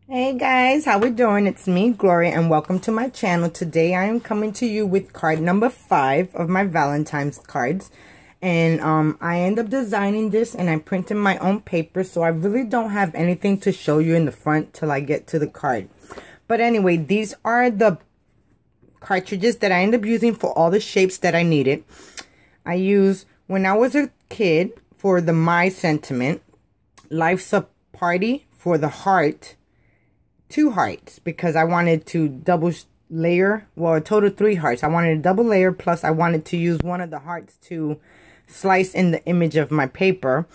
Hey guys, how we doing? It's me, Gloria, and welcome to my channel. Today I am coming to you with card number 5 of my Valentine's cards. And I end up designing this and I printed my own paper, so I really don't have anything to show you in the front till I get to the card. But anyway, these are the cartridges that I end up using for all the shapes that I needed. I used, when I was a kid, for the My Sentiment, Life's a Party for the heart, 2 hearts, because I wanted to double layer, well, a total 3 hearts. I wanted a double layer, plus I wanted to use one of the hearts to slice in the image of my paper.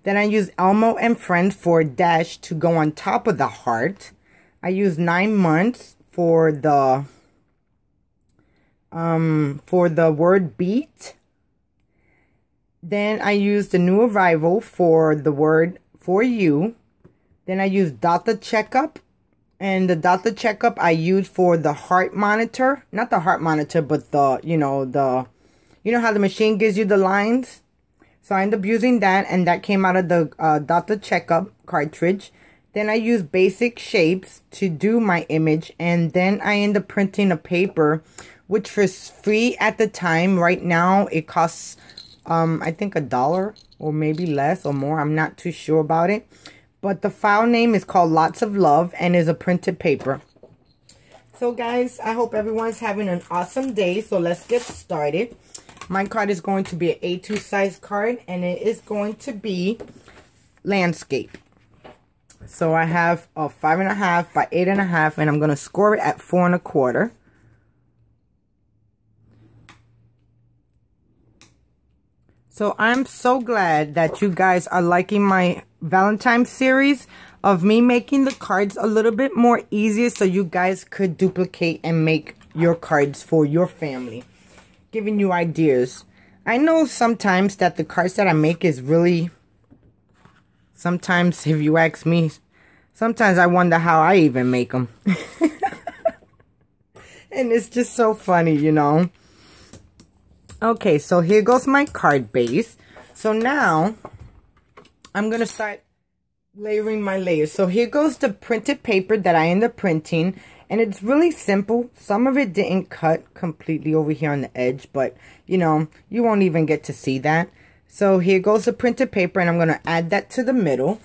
Then I used Elmo and Friends for a dash to go on top of the heart. I used 9 months for the word beat. Then I used the new arrival for the word for you. Then I used dot the checkup. And the dot the checkup I used for the heart monitor. Not the heart monitor, but the, you know how the machine gives you the lines? So I ended up using that, and that came out of the dot the checkup cartridge. Then I used basic shapes to do my image, and then I ended up printing a paper, which was free at the time. Right now, it costs, I think $1 or maybe less or more. I'm not too sure about it. But the file name is called Lots of Love and is a printed paper. So guys, I hope everyone's having an awesome day. So let's get started. My card is going to be an A2 size card, and it is going to be landscape. So I have a 5.5 by 8.5, and I'm going to score it at 4 1/4. So I'm so glad that you guys are liking my Valentine series of me making the cards a little bit more easier so you guys could duplicate and make your cards for your family. Giving you ideas. I know sometimes that the cards that I make is really, sometimes if you ask me, sometimes I wonder how I even make them. And it's just so funny, you know. Okay, so here goes my card base. So now, I'm going to start layering my layers. So here goes the printed paper that I end up printing. And it's really simple. Some of it didn't cut completely over here on the edge. But, you know, you won't even get to see that. So here goes the printed paper, and I'm going to add that to the middle.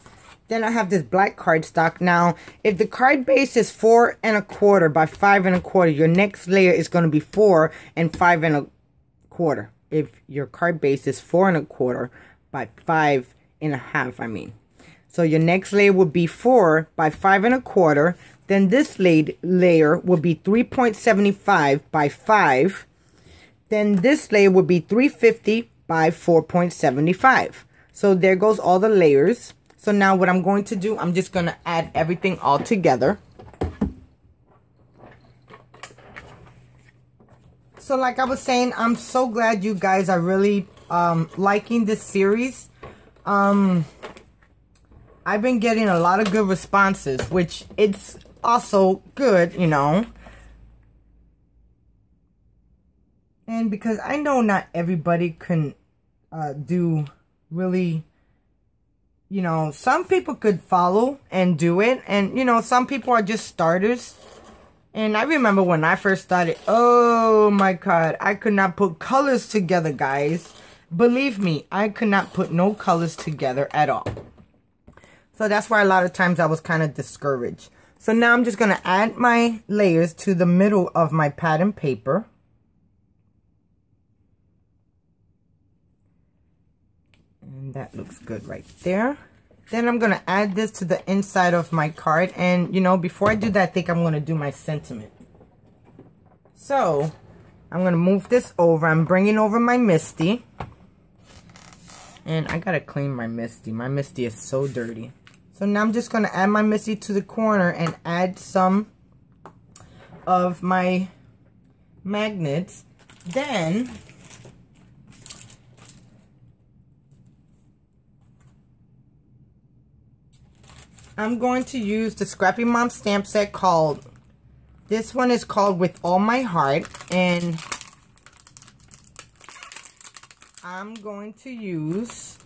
Then I have this black cardstock. Now, if the card base is 4 1/4 by 5 1/4, your next layer is going to be 4 and 5 1/4. If your card base is 4 1/4 by 5 1/2, I mean. So your next layer would be 4 by 5 1/4. Then this layer will be 3.75 by 5. Then this layer would be 350 by 4.75. So there goes all the layers. So now what I'm going to do, I'm just going to add everything all together. So like I was saying, I'm so glad you guys are really liking this series. I've been getting a lot of good responses, which it's also good, you know. And because I know not everybody can do really, you know, some people could follow and do it. And, you know, some people are just starters. And I remember when I first started, oh my God, I could not put colors together, guys. Believe me, I could not put no colors together at all. So that's why a lot of times I was kind of discouraged. So now I'm just going to add my layers to the middle of my pattern paper. And that looks good right there. Then I'm going to add this to the inside of my card. And, you know, before I do that, I think I'm going to do my sentiment. So, I'm going to move this over. I'm bringing over my Misty. And I got to clean my Misty. My Misty is so dirty. So now I'm just going to add my Misty to the corner and add some of my magnets. Then I'm going to use the Scrappy Mom stamp set called, this one is called With All My Heart, and I'm going to use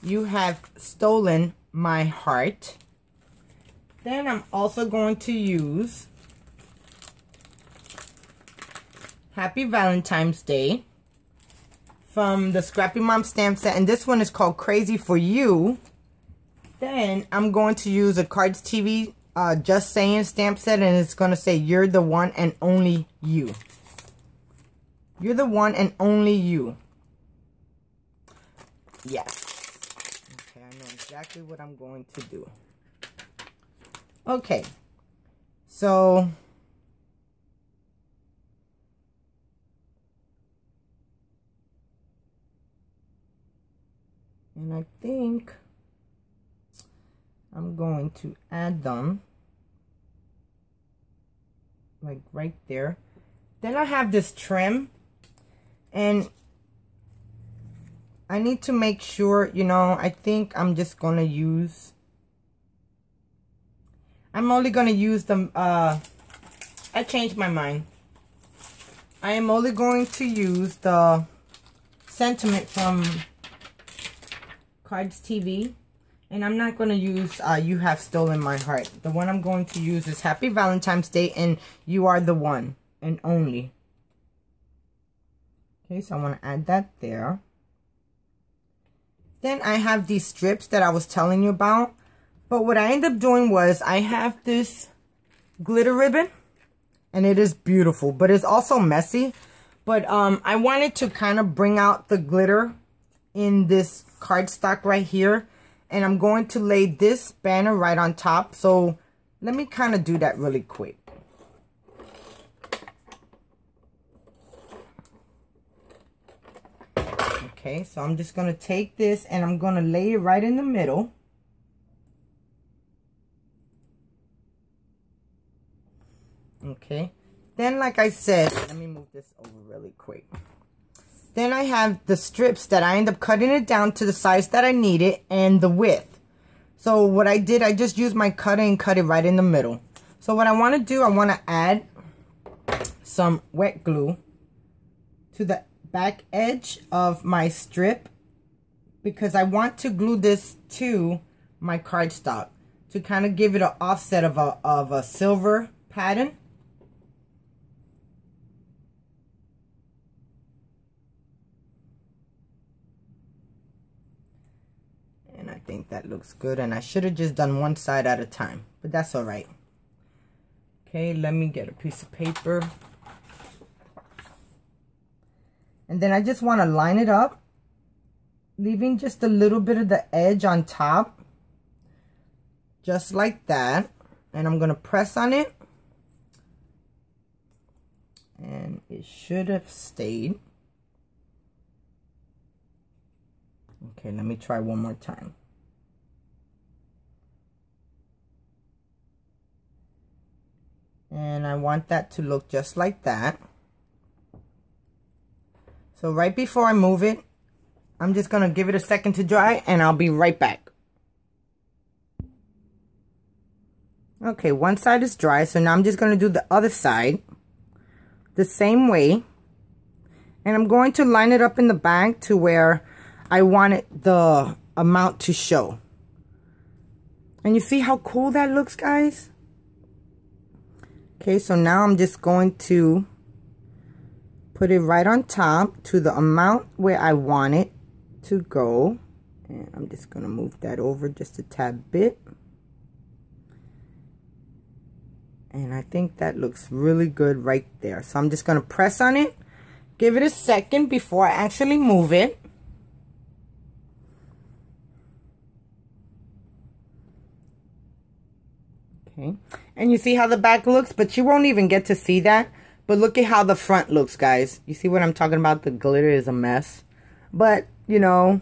you have stolen my heart. Then I'm also going to use Happy Valentine's Day from the Scrappy Mom stamp set. And this one is called Crazy for You. Then I'm going to use a Cards TV Just Saying stamp set. And it's going to say, you're the one and only you. You're the one and only you. Yes. Okay, I know exactly what I'm going to do. Okay. So and I think I'm going to add them like right there. Then I have this trim, and I need to make sure, you know, I think I'm just going to use, I'm only going to use them, I changed my mind. I am only going to use the sentiment from Cards TV. And I'm not going to use You Have Stolen My Heart. The one I'm going to use is Happy Valentine's Day and You Are the One and Only. Okay, so I want to add that there. Then I have these strips that I was telling you about. But what I ended up doing was I have this glitter ribbon. And it is beautiful, but it's also messy. But I wanted to kind of bring out the glitter in this cardstock right here. And I'm going to lay this banner right on top. So let me kind of do that really quick. Okay, so I'm just going to take this and I'm going to lay it right in the middle. Okay, then like I said, let me move this over really quick. Then I have the strips that I end up cutting it down to the size that I need it and the width. So what I did, I just used my cutter and cut it right in the middle. So what I want to do, I want to add some wet glue to the back edge of my strip, because I want to glue this to my cardstock to kind of give it an offset of a silver pattern. And I think that looks good, and I should have just done one side at a time, but that's all right. Okay, let me get a piece of paper. And then I just want to line it up, leaving just a little bit of the edge on top, just like that. And I'm going to press on it, and it should have stayed. Okay, let me try one more time. And I want that to look just like that. So right before I move it, I'm just going to give it a second to dry, and I'll be right back. Okay, one side is dry, so now I'm just going to do the other side the same way. And I'm going to line it up in the back to where I wanted the amount to show. And you see how cool that looks, guys? Okay, so now I'm just going to put it right on top to the amount where I want it to go. And I'm just going to move that over just a tad bit. And I think that looks really good right there. So I'm just going to press on it, give it a second before I actually move it. Okay, and you see how the back looks, but you won't even get to see that. But look at how the front looks, guys. You see what I'm talking about? The glitter is a mess. But, you know,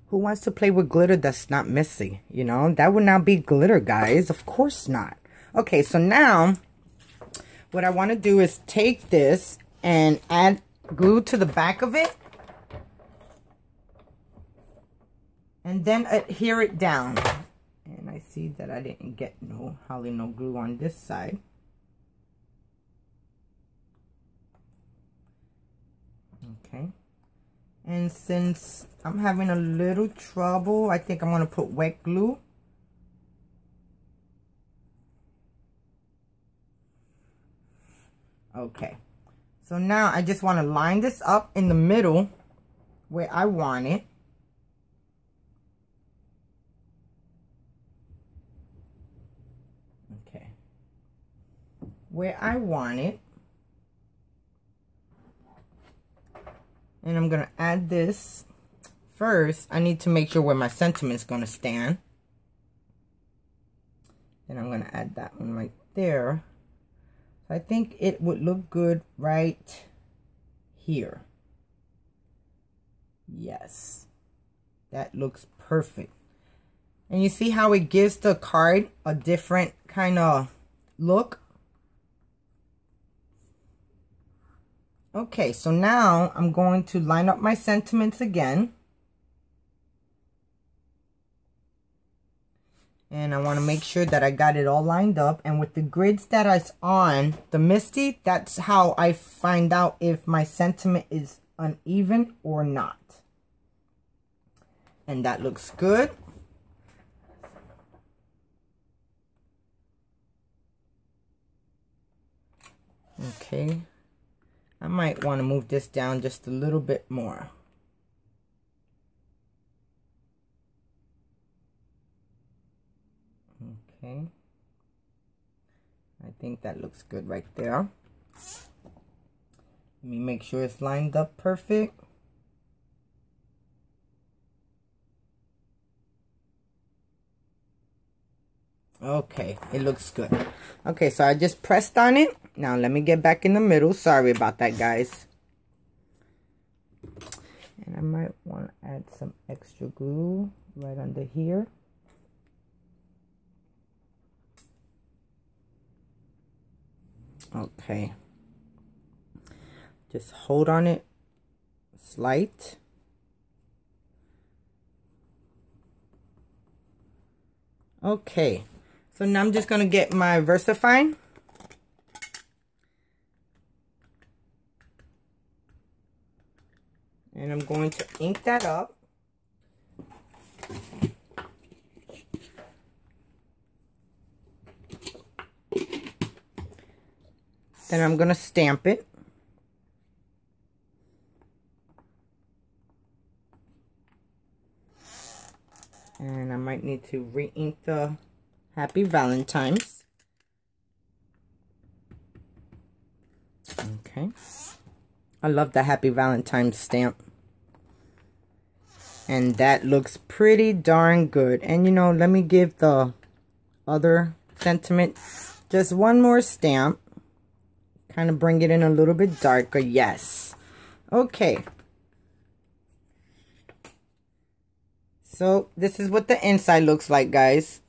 who wants to play with glitter that's not messy? You know, that would not be glitter, guys. Of course not. Okay, so now what I want to do is take this and add glue to the back of it. And then adhere it down. And I see that I didn't get hardly no glue on this side. Okay. And since I'm having a little trouble, I think I'm going to put wet glue. Okay. So now I just want to line this up in the middle where I want it. Okay. Where I want it. And I'm going to add this. First, I need to make sure where my sentiment is going to stand. And I'm going to add that one right there. So I think it would look good right here. Yes. That looks perfect. And you see how it gives the card a different kind of look? Okay, so now I'm going to line up my sentiments again. And I want to make sure that I got it all lined up. And with the grids that I was on, the Misty, that's how I find out if my sentiment is uneven or not. And that looks good. Okay. I might want to move this down just a little bit more. Okay. I think that looks good right there. Let me make sure it's lined up perfect. Okay, it looks good. Okay, so I just pressed on it. Now let me get back in the middle. Sorry about that, guys. And I might want to add some extra glue right under here. Okay. Just hold on it slight. Okay. So now I'm just going to get my VersaFine. And I'm going to ink that up. Then I'm going to stamp it. And I might need to re-ink the Happy Valentine's. Okay. I love the Happy Valentine's stamp. And that looks pretty darn good. And you know, let me give the other sentiment just one more stamp. Kind of bring it in a little bit darker. Yes. Okay. So this is what the inside looks like, guys.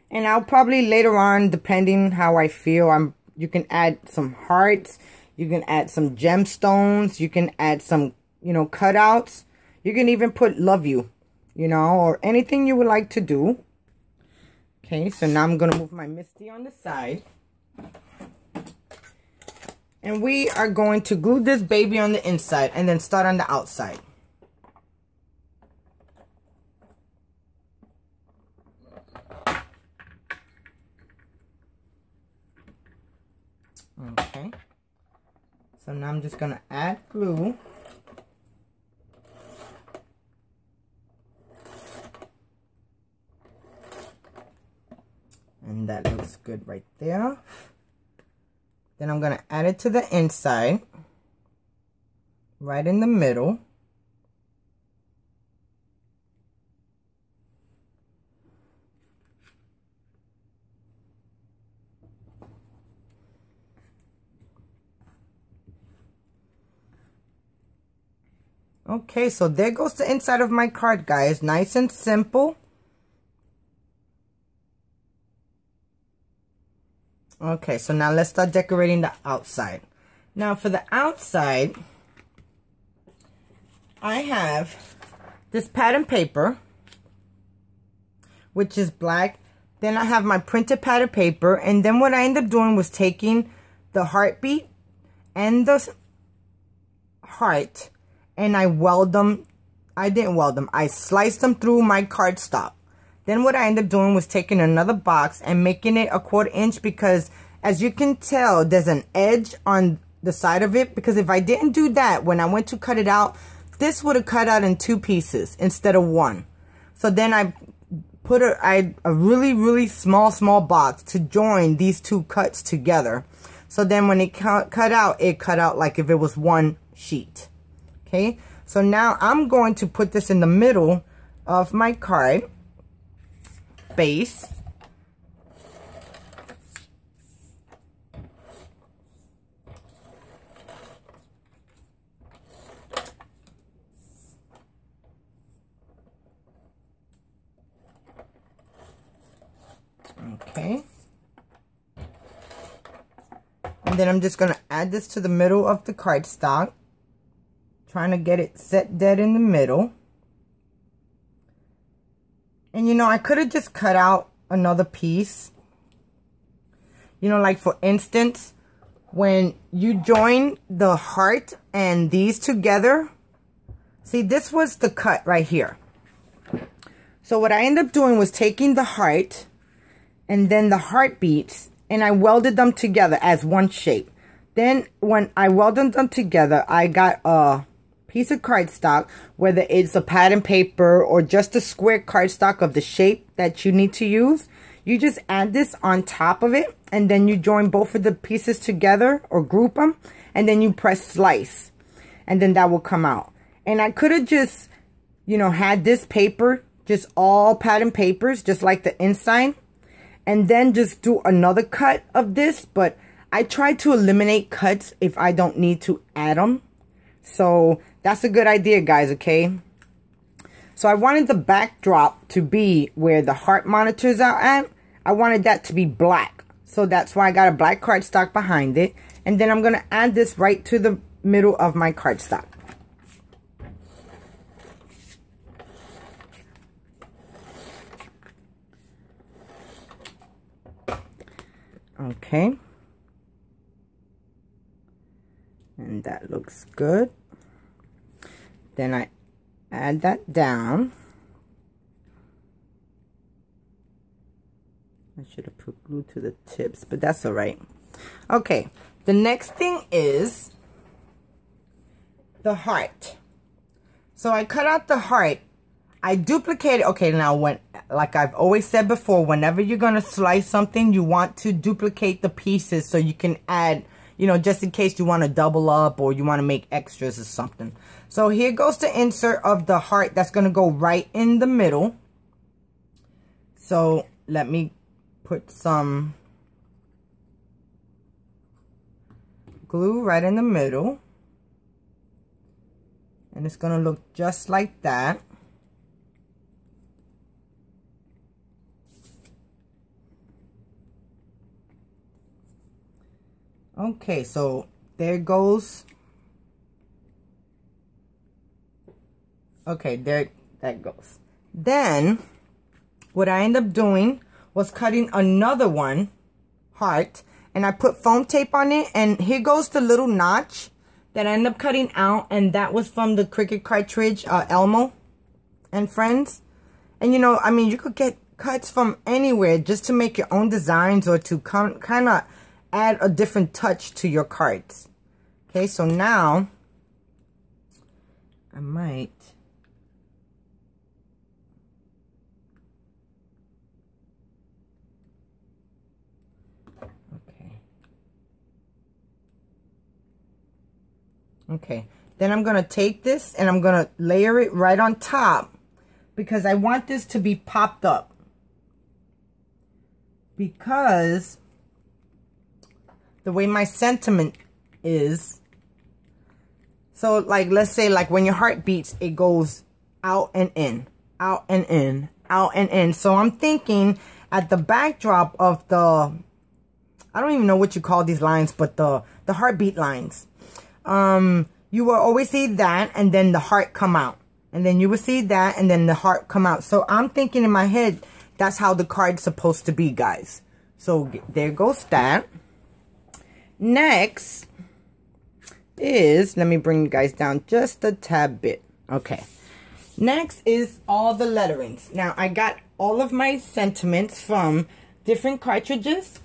And I'll probably later on, depending how I feel, you can add some hearts. You can add some gemstones. You can add some, you know, cutouts. You can even put love you, you know, or anything you would like to do. Okay, so now I'm going to move my Misty on the side. And we are going to glue this baby on the inside and then start on the outside. Okay. So now I'm just going to add glue. And that looks good right there. Then I'm going to add it to the inside, right in the middle. Okay, so there goes the inside of my card, guys. Nice and simple. Okay, so now let's start decorating the outside. Now for the outside, I have this pattern paper, which is black. Then I have my printed pattern paper. And then what I ended up doing was taking the heartbeat and the heart and I weld them. I didn't weld them. I sliced them through my cardstock. Then what I ended up doing was taking another box and making it a 1/4 inch, because as you can tell, there's an edge on the side of it. Because if I didn't do that, when I went to cut it out, this would have cut out in 2 pieces instead of 1. So then I put a really small box to join these 2 cuts together. So then when it cut out like if it was 1 sheet. Okay, so now I'm going to put this in the middle of my card base. Okay. And then I'm just going to add this to the middle of the cardstock. Trying to get it set dead in the middle. And you know, I could have just cut out another piece. You know, like for instance, when you join the heart and these together. See, this was the cut right here. So what I ended up doing was taking the heart and then the heartbeats, and I welded them together as one shape. Then when I welded them together, I got a piece of cardstock, whether it's a pattern paper or just a square cardstock of the shape that you need to use. You just add this on top of it, and then you join both of the pieces together or group them, and then you press slice, and then that will come out. And I could have just, you know, had this paper, just all pattern papers, just like the inside, and then just do another cut of this. But I try to eliminate cuts if I don't need to add them. So that's a good idea, guys, okay? So I wanted the backdrop to be where the heart monitors are at. I wanted that to be black. So that's why I got a black cardstock behind it. And then I'm going to add this right to the middle of my cardstock. Okay. And that looks good. Then I add that down. I should have put glue to the tips, but that's all right. Okay, the next thing is the heart. So I cut out the heart. I duplicated. Okay, now like I've always said before, whenever you're going to slice something, you want to duplicate the pieces so you can add, you know, just in case you want to double up or you want to make extras or something. So here goes the insert of the heart that's going to go right in the middle. So let me put some glue right in the middle. And it's going to look just like that. Okay, so there goes. Okay, there that goes. Then what I end up doing was cutting another one, heart, and I put foam tape on it, and here goes the little notch that I end up cutting out, and that was from the Cricut cartridge, Elmo and Friends. And you know, I mean, you could get cuts from anywhere just to make your own designs or to kind of add a different touch to your cards. Okay, so now I might okay, then I'm gonna take this and I'm gonna layer it right on top, because I want this to be popped up, because the way my sentiment is. So like, let's say like when your heart beats, it goes out and in, out and in, out and in. So I'm thinking at the backdrop of the, I don't even know what you call these lines, but the heartbeat lines, you will always see that and then the heart come out, and then you will see that and then the heart come out. So I'm thinking in my head, that's how the card's supposed to be, guys. So there goes that. Next, is, let me bring you guys down just a tad bit. Okay. Next is all the letterings. Now, I got all of my sentiments from different cartridges.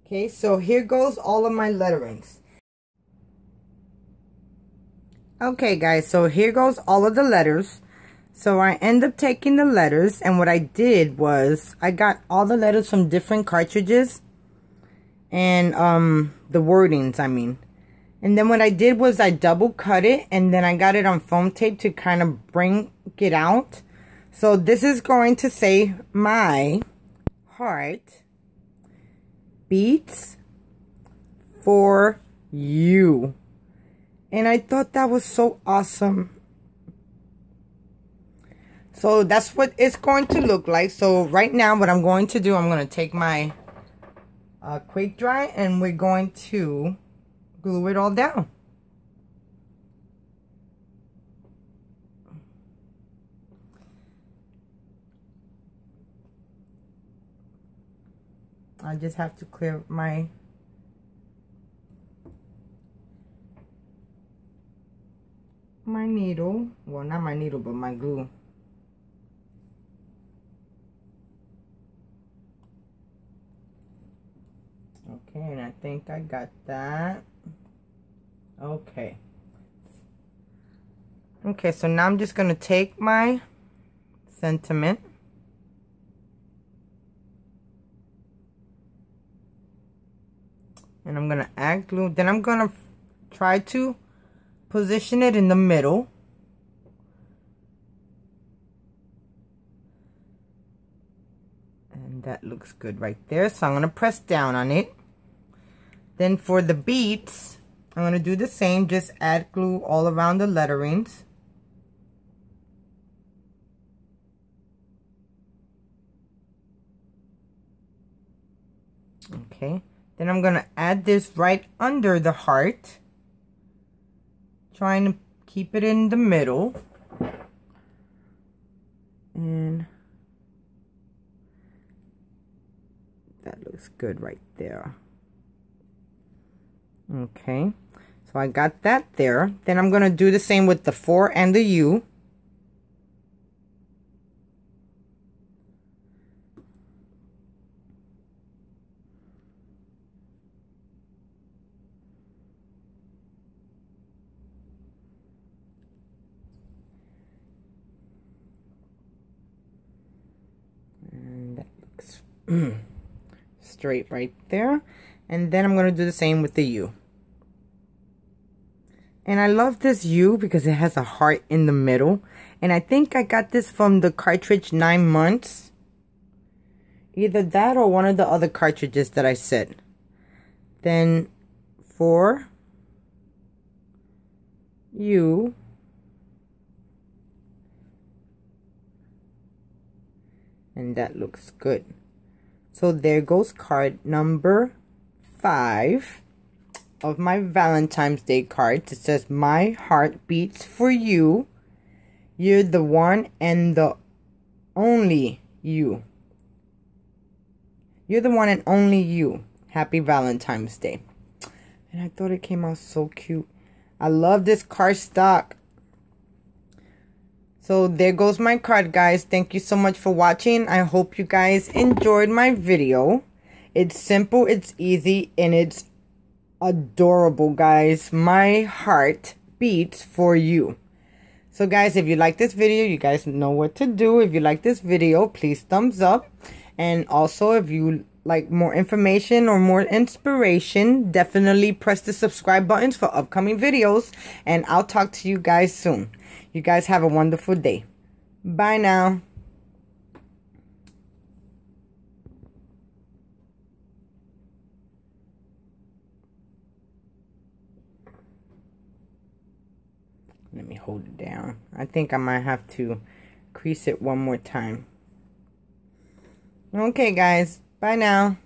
Okay, so here goes all of my letterings. Okay, guys, so here goes all of the letters. So I end up taking the letters, and what I did was I got all the letters from different cartridges and the wordings, I mean. And then what I did was I double cut it, and then I got it on foam tape to kind of bring it out. So this is going to say, my heart beats for you. And I thought that was so awesome. So that's what it's going to look like. So right now what I'm going to do, I'm going to take my quick dry, and we're going to glue it all down. I just have to clear my needle. Well, not my needle, but my glue. Okay, and I think I got that. Okay. Okay, so now I'm just going to take my sentiment. And I'm going to add glue. Then I'm going to try to position it in the middle. And that looks good right there. So I'm going to press down on it. Then for the beads, I'm going to do the same. Just add glue all around the letterings. Okay. Then I'm going to add this right under the heart. Trying to keep it in the middle. And that looks good right there. Okay, so I got that there. Then I'm going to do the same with the 4 and the U. And that looks straight right there. And then I'm going to do the same with the U. And I love this U because it has a heart in the middle. And I think I got this from the cartridge 9 months. Either that or one of the other cartridges that I said. Then 4 U. And that looks good. So there goes card number 5 of my Valentine's Day card. It says, my heart beats for you. You're the one and the only you. You're the one and only you. Happy Valentine's Day. And I thought it came out so cute. I love this cardstock. So there goes my card, guys. Thank you so much for watching. I hope you guys enjoyed my video. It's simple, it's easy, and it's adorable, guys. My heart beats for you. So guys, if you like this video, you guys know what to do. If you like this video, please thumbs up. And also, if you like more information or more inspiration, definitely press the subscribe buttons for upcoming videos. And I'll talk to you guys soon. You guys have a wonderful day. Bye now. Let me hold it down. I think I might have to crease it one more time. Okay, guys. Bye now.